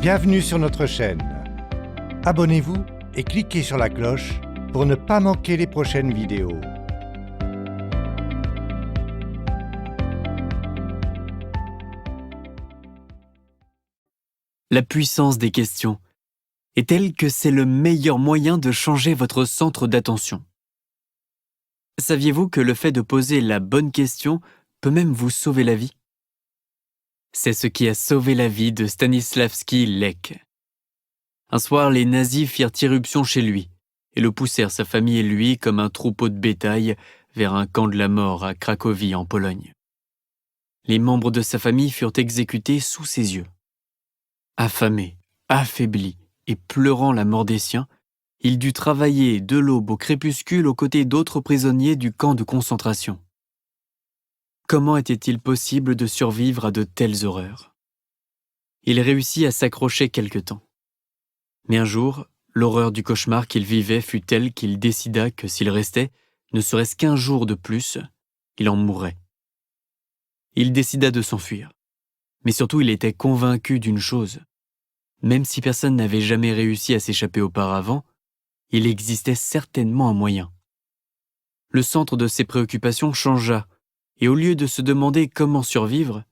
Bienvenue sur notre chaîne. Abonnez-vous et cliquez sur la cloche pour ne pas manquer les prochaines vidéos. La puissance des questions est telle que c'est le meilleur moyen de changer votre centre d'attention. Saviez-vous que le fait de poser la bonne question peut même vous sauver la vie? C'est ce qui a sauvé la vie de Stanislavski Lek. Un soir, les nazis firent irruption chez lui et le poussèrent, sa famille et lui, comme un troupeau de bétail, vers un camp de la mort à Cracovie, en Pologne. Les membres de sa famille furent exécutés sous ses yeux. Affamé, affaibli et pleurant la mort des siens, il dut travailler de l'aube au crépuscule aux côtés d'autres prisonniers du camp de concentration. Comment était-il possible de survivre à de telles horreurs? Il réussit à s'accrocher quelque temps. Mais un jour, l'horreur du cauchemar qu'il vivait fut telle qu'il décida que s'il restait, ne serait-ce qu'un jour de plus, il en mourrait. Il décida de s'enfuir. Mais surtout, il était convaincu d'une chose. Même si personne n'avait jamais réussi à s'échapper auparavant, il existait certainement un moyen. Le centre de ses préoccupations changea, et au lieu de se demander comment survivre,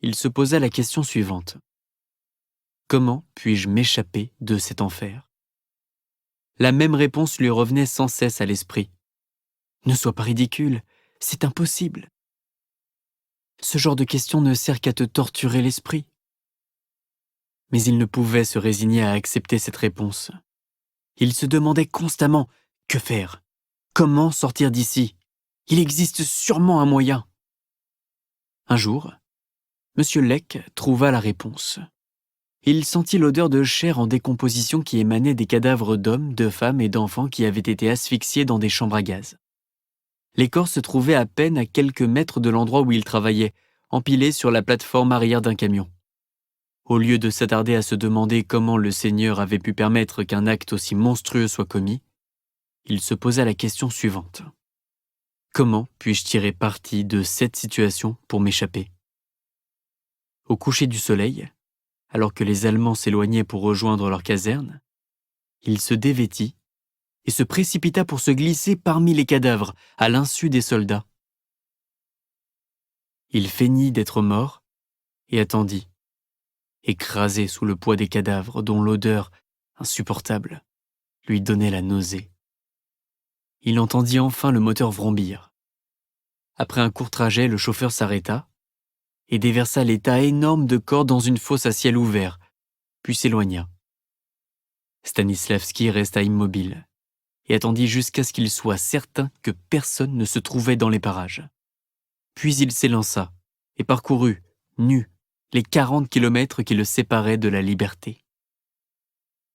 il se posa la question suivante. Comment puis-je m'échapper de cet enfer? La même réponse lui revenait sans cesse à l'esprit. Ne sois pas ridicule, c'est impossible. Ce genre de question ne sert qu'à te torturer l'esprit. Mais il ne pouvait se résigner à accepter cette réponse. Il se demandait constamment « Que faire? Comment sortir d'ici? Il existe sûrement un moyen. » Un jour, M. Lek trouva la réponse. Il sentit l'odeur de chair en décomposition qui émanait des cadavres d'hommes, de femmes et d'enfants qui avaient été asphyxiés dans des chambres à gaz. Les corps se trouvaient à peine à quelques mètres de l'endroit où il travaillait, empilés sur la plateforme arrière d'un camion. Au lieu de s'attarder à se demander comment le Seigneur avait pu permettre qu'un acte aussi monstrueux soit commis, il se posa la question suivante. Comment puis-je tirer parti de cette situation pour m'échapper? Au coucher du soleil, alors que les Allemands s'éloignaient pour rejoindre leur caserne, il se dévêtit et se précipita pour se glisser parmi les cadavres, à l'insu des soldats. Il feignit d'être mort et attendit, écrasé sous le poids des cadavres dont l'odeur, insupportable, lui donnait la nausée. Il entendit enfin le moteur vrombir. Après un court trajet, le chauffeur s'arrêta et déversa les tas énormes de corps dans une fosse à ciel ouvert, puis s'éloigna. Stanislavski resta immobile et attendit jusqu'à ce qu'il soit certain que personne ne se trouvait dans les parages. Puis il s'élança et parcourut, nu, les 40 kilomètres qui le séparaient de la liberté.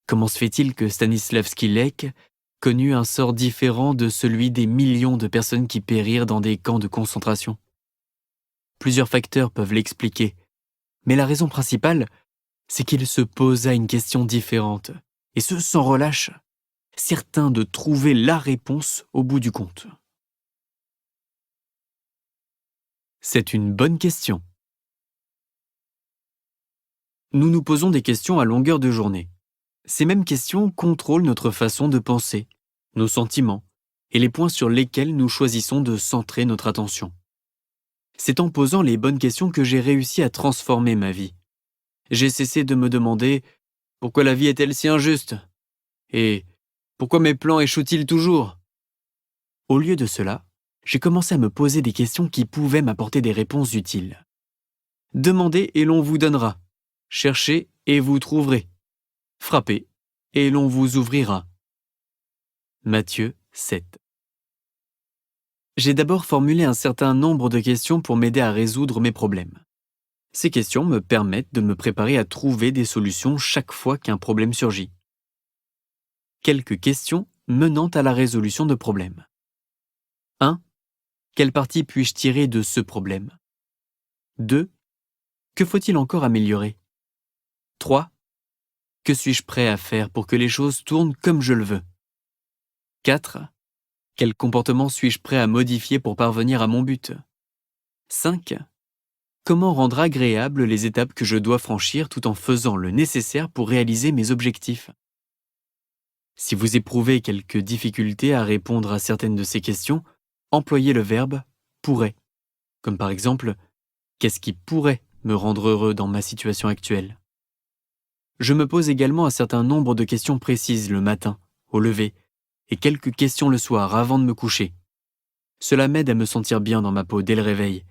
Comment se fait-il que Stanislavski Lek connut un sort différent de celui des millions de personnes qui périrent dans des camps de concentration? Plusieurs facteurs peuvent l'expliquer, mais la raison principale, c'est qu'il se posa une question différente, et ce sans relâche, certain de trouver la réponse au bout du compte. C'est une bonne question. Nous nous posons des questions à longueur de journée. Ces mêmes questions contrôlent notre façon de penser, nos sentiments, et les points sur lesquels nous choisissons de centrer notre attention. C'est en posant les bonnes questions que j'ai réussi à transformer ma vie. J'ai cessé de me demander « Pourquoi la vie est-elle si injuste ?» et « Pourquoi mes plans échouent-ils toujours ?» Au lieu de cela, j'ai commencé à me poser des questions qui pouvaient m'apporter des réponses utiles. Demandez et l'on vous donnera. Cherchez et vous trouverez. Frappez et l'on vous ouvrira. Matthieu 7. J'ai d'abord formulé un certain nombre de questions pour m'aider à résoudre mes problèmes. Ces questions me permettent de me préparer à trouver des solutions chaque fois qu'un problème surgit. Quelques questions menant à la résolution de problèmes. 1. Quelle partie puis-je tirer de ce problème? 2. Que faut-il encore améliorer? 3. Que suis-je prêt à faire pour que les choses tournent comme je le veux? 4. Quel comportement suis-je prêt à modifier pour parvenir à mon but? 5. Comment rendre agréables les étapes que je dois franchir tout en faisant le nécessaire pour réaliser mes objectifs? Si vous éprouvez quelques difficultés à répondre à certaines de ces questions, employez le verbe pourrait, comme par exemple qu'est-ce qui pourrait me rendre heureux dans ma situation actuelle? Je me pose également un certain nombre de questions précises le matin, au lever, et quelques questions le soir avant de me coucher. Cela m'aide à me sentir bien dans ma peau dès le réveil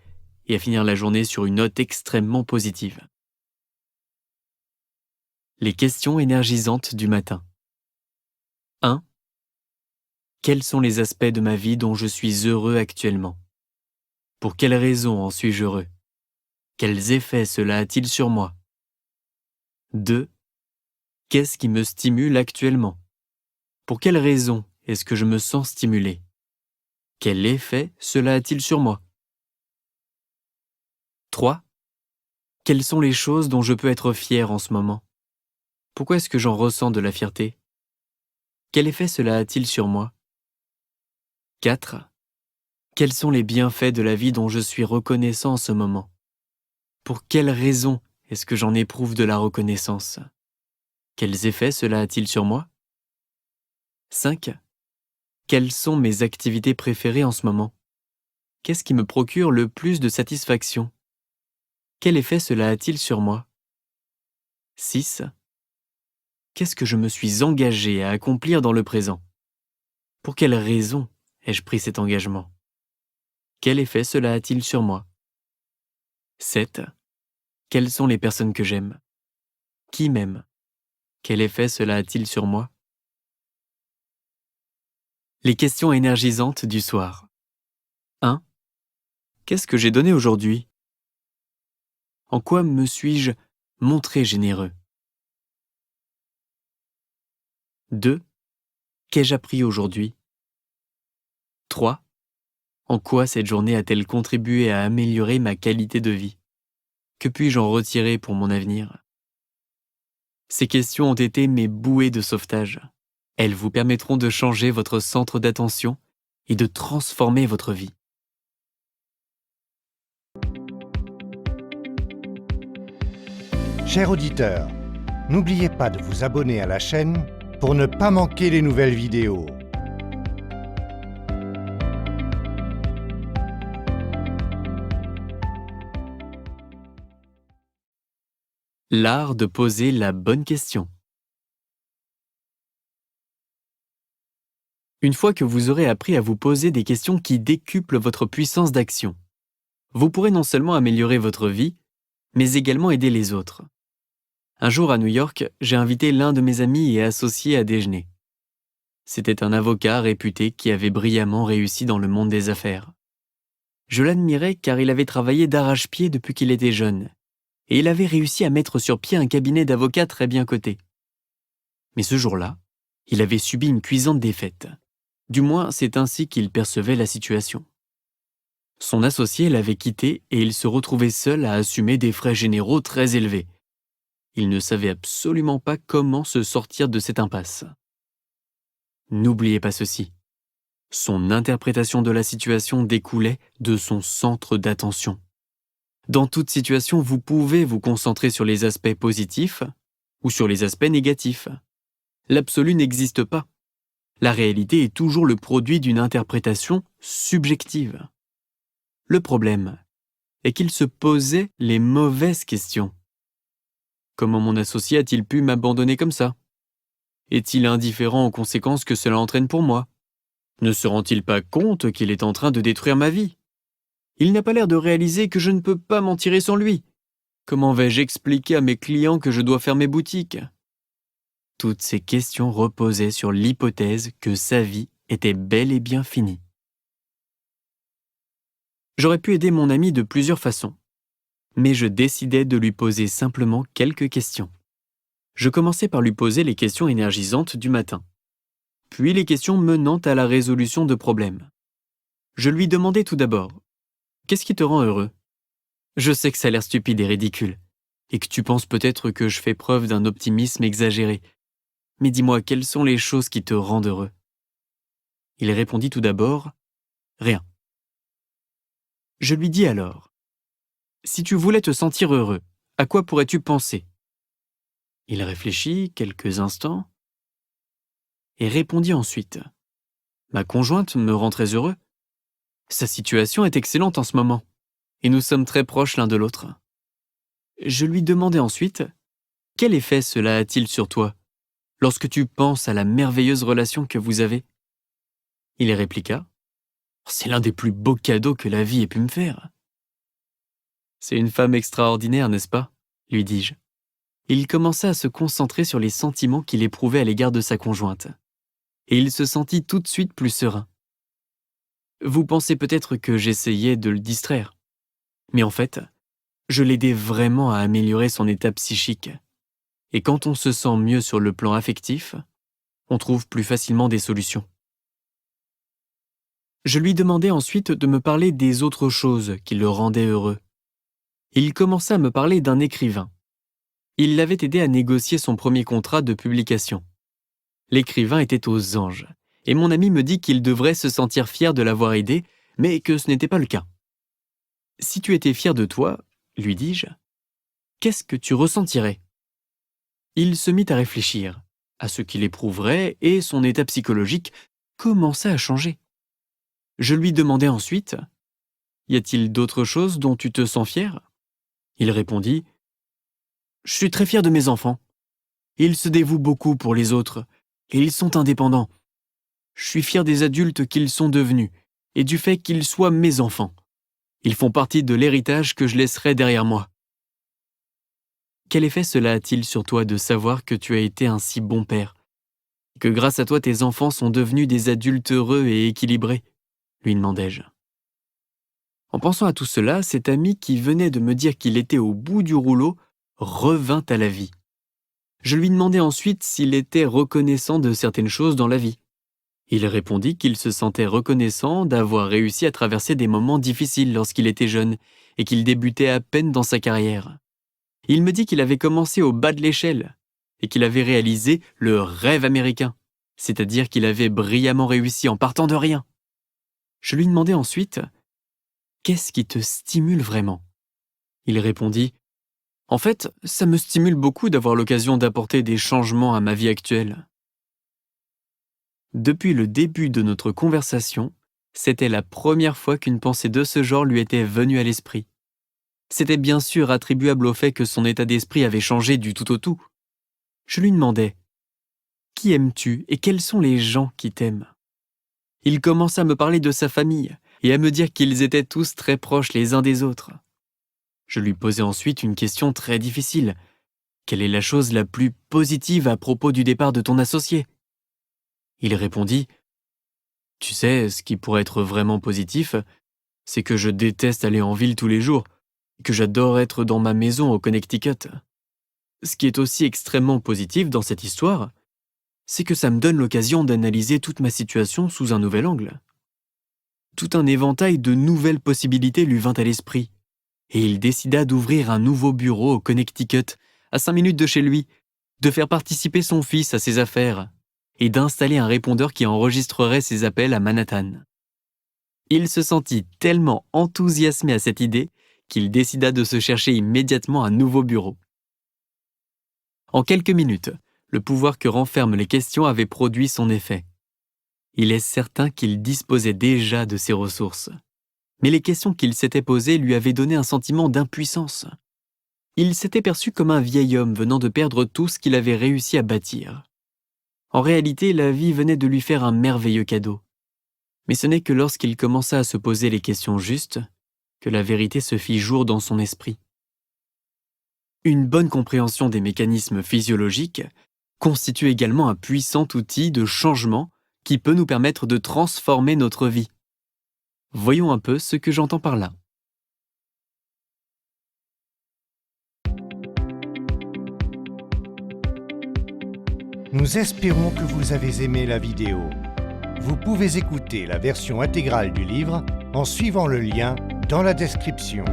et à finir la journée sur une note extrêmement positive. Les questions énergisantes du matin. 1. Quels sont les aspects de ma vie dont je suis heureux actuellement? Pour quelles raisons en suis-je heureux? Quels effets cela a-t-il sur moi? 2. Qu'est-ce qui me stimule actuellement? Pour quelles raisons est-ce que je me sens stimulé? Quel effet cela a-t-il sur moi? 3. Quelles sont les choses dont je peux être fier en ce moment? Pourquoi est-ce que j'en ressens de la fierté? Quel effet cela a-t-il sur moi? 4. Quels sont les bienfaits de la vie dont je suis reconnaissant en ce moment? Pour quelles raisons est-ce que j'en éprouve de la reconnaissance? Quels effets cela a-t-il sur moi? 5. Quelles sont mes activités préférées en ce moment? Qu'est-ce qui me procure le plus de satisfaction? Quel effet cela a-t-il sur moi? 6. Qu'est-ce que je me suis engagé à accomplir dans le présent? Pour quelles raisons ai-je pris cet engagement? Quel effet cela a-t-il sur moi? 7. Quelles sont les personnes que j'aime? Qui m'aime? Quel effet cela a-t-il sur moi? Les questions énergisantes du soir. 1. Qu'est-ce que j'ai donné aujourd'hui? En quoi me suis-je montré généreux? 2. Qu'ai-je appris aujourd'hui? 3. En quoi cette journée a-t-elle contribué à améliorer ma qualité de vie? Que puis-je en retirer pour mon avenir? Ces questions ont été mes bouées de sauvetage. Elles vous permettront de changer votre centre d'attention et de transformer votre vie. Chers auditeurs, n'oubliez pas de vous abonner à la chaîne pour ne pas manquer les nouvelles vidéos. L'art de poser la bonne question. Une fois que vous aurez appris à vous poser des questions qui décuplent votre puissance d'action, vous pourrez non seulement améliorer votre vie, mais également aider les autres. Un jour à New York, j'ai invité l'un de mes amis et associés à déjeuner. C'était un avocat réputé qui avait brillamment réussi dans le monde des affaires. Je l'admirais car il avait travaillé d'arrache-pied depuis qu'il était jeune, et il avait réussi à mettre sur pied un cabinet d'avocats très bien coté. Mais ce jour-là, il avait subi une cuisante défaite. Du moins, c'est ainsi qu'il percevait la situation. Son associé l'avait quitté et il se retrouvait seul à assumer des frais généraux très élevés. Il ne savait absolument pas comment se sortir de cette impasse. N'oubliez pas ceci. Son interprétation de la situation découlait de son centre d'attention. Dans toute situation, vous pouvez vous concentrer sur les aspects positifs ou sur les aspects négatifs. L'absolu n'existe pas. La réalité est toujours le produit d'une interprétation subjective. Le problème est qu'il se posait les mauvaises questions. Comment mon associé a-t-il pu m'abandonner comme ça? Est-il indifférent aux conséquences que cela entraîne pour moi? Ne se rend-il pas compte qu'il est en train de détruire ma vie? Il n'a pas l'air de réaliser que je ne peux pas m'en tirer sans lui. Comment vais-je expliquer à mes clients que je dois fermer boutique? Toutes ces questions reposaient sur l'hypothèse que sa vie était bel et bien finie. J'aurais pu aider mon ami de plusieurs façons, mais je décidai de lui poser simplement quelques questions. Je commençai par lui poser les questions énergisantes du matin, puis les questions menant à la résolution de problèmes. Je lui demandai tout d'abord « Qu'est-ce qui te rend heureux ?» Je sais que ça a l'air stupide et ridicule, et que tu penses peut-être que je fais preuve d'un optimisme exagéré, mais dis-moi, quelles sont les choses qui te rendent heureux? Il répondit tout d'abord « Rien ». Je lui dis alors Si tu voulais te sentir heureux, à quoi pourrais-tu penser ? Il réfléchit quelques instants et répondit ensuite. Ma conjointe me rend très heureux. Sa situation est excellente en ce moment, et nous sommes très proches l'un de l'autre. Je lui demandai ensuite, quel effet cela a-t-il sur toi, lorsque tu penses à la merveilleuse relation que vous avez ? Il répliqua, c'est l'un des plus beaux cadeaux que la vie ait pu me faire. C'est une femme extraordinaire, n'est-ce pas ? Lui dis-je. Il commença à se concentrer sur les sentiments qu'il éprouvait à l'égard de sa conjointe, et il se sentit tout de suite plus serein. Vous pensez peut-être que j'essayais de le distraire, mais en fait, je l'aidais vraiment à améliorer son état psychique. Et quand on se sent mieux sur le plan affectif, on trouve plus facilement des solutions. Je lui demandai ensuite de me parler des autres choses qui le rendaient heureux. Il commença à me parler d'un écrivain. Il l'avait aidé à négocier son premier contrat de publication. L'écrivain était aux anges, et mon ami me dit qu'il devrait se sentir fier de l'avoir aidé, mais que ce n'était pas le cas. Si tu étais fier de toi, lui dis-je, qu'est-ce que tu ressentirais ? Il se mit à réfléchir à ce qu'il éprouverait et son état psychologique commença à changer. Je lui demandai ensuite, y a-t-il d'autres choses dont tu te sens fier ? Il répondit, je suis très fier de mes enfants. Ils se dévouent beaucoup pour les autres et ils sont indépendants. Je suis fier des adultes qu'ils sont devenus et du fait qu'ils soient mes enfants. Ils font partie de l'héritage que je laisserai derrière moi. Quel effet cela a-t-il sur toi de savoir que tu as été un si bon père, que grâce à toi tes enfants sont devenus des adultes heureux et équilibrés ? Lui demandai-je. En pensant à tout cela, cet ami qui venait de me dire qu'il était au bout du rouleau revint à la vie. Je lui demandai ensuite s'il était reconnaissant de certaines choses dans la vie. Il répondit qu'il se sentait reconnaissant d'avoir réussi à traverser des moments difficiles lorsqu'il était jeune et qu'il débutait à peine dans sa carrière. Il me dit qu'il avait commencé au bas de l'échelle et qu'il avait réalisé le rêve américain, c'est-à-dire qu'il avait brillamment réussi en partant de rien. Je lui demandai ensuite « Qu'est-ce qui te stimule vraiment ?» Il répondit « En fait, ça me stimule beaucoup d'avoir l'occasion d'apporter des changements à ma vie actuelle. » Depuis le début de notre conversation, c'était la première fois qu'une pensée de ce genre lui était venue à l'esprit. C'était bien sûr attribuable au fait que son état d'esprit avait changé du tout au tout. Je lui demandais « Qui aimes-tu et quels sont les gens qui t'aiment ?» Il commença à me parler de sa famille et à me dire qu'ils étaient tous très proches les uns des autres. Je lui posai ensuite une question très difficile. Quelle est la chose la plus positive à propos du départ de ton associé ? Il répondit « Tu sais, ce qui pourrait être vraiment positif, c'est que je déteste aller en ville tous les jours, que j'adore être dans ma maison au Connecticut. Ce qui est aussi extrêmement positif dans cette histoire, c'est que ça me donne l'occasion d'analyser toute ma situation sous un nouvel angle. » Tout un éventail de nouvelles possibilités lui vint à l'esprit, et il décida d'ouvrir un nouveau bureau au Connecticut, à 5 minutes de chez lui, de faire participer son fils à ses affaires, et d'installer un répondeur qui enregistrerait ses appels à Manhattan. Il se sentit tellement enthousiasmé à cette idée qu'il décida de se chercher immédiatement un nouveau bureau. En quelques minutes, le pouvoir que renferment les questions avait produit son effet. Il est certain qu'il disposait déjà de ses ressources. Mais les questions qu'il s'était posées lui avaient donné un sentiment d'impuissance. Il s'était perçu comme un vieil homme venant de perdre tout ce qu'il avait réussi à bâtir. En réalité, la vie venait de lui faire un merveilleux cadeau. Mais ce n'est que lorsqu'il commença à se poser les questions justes que la vérité se fit jour dans son esprit. Une bonne compréhension des mécanismes physiologiques constitue également un puissant outil de changement qui peut nous permettre de transformer notre vie. Voyons un peu ce que j'entends par là. Nous espérons que vous avez aimé la vidéo. Vous pouvez écouter la version intégrale du livre en suivant le lien dans la description.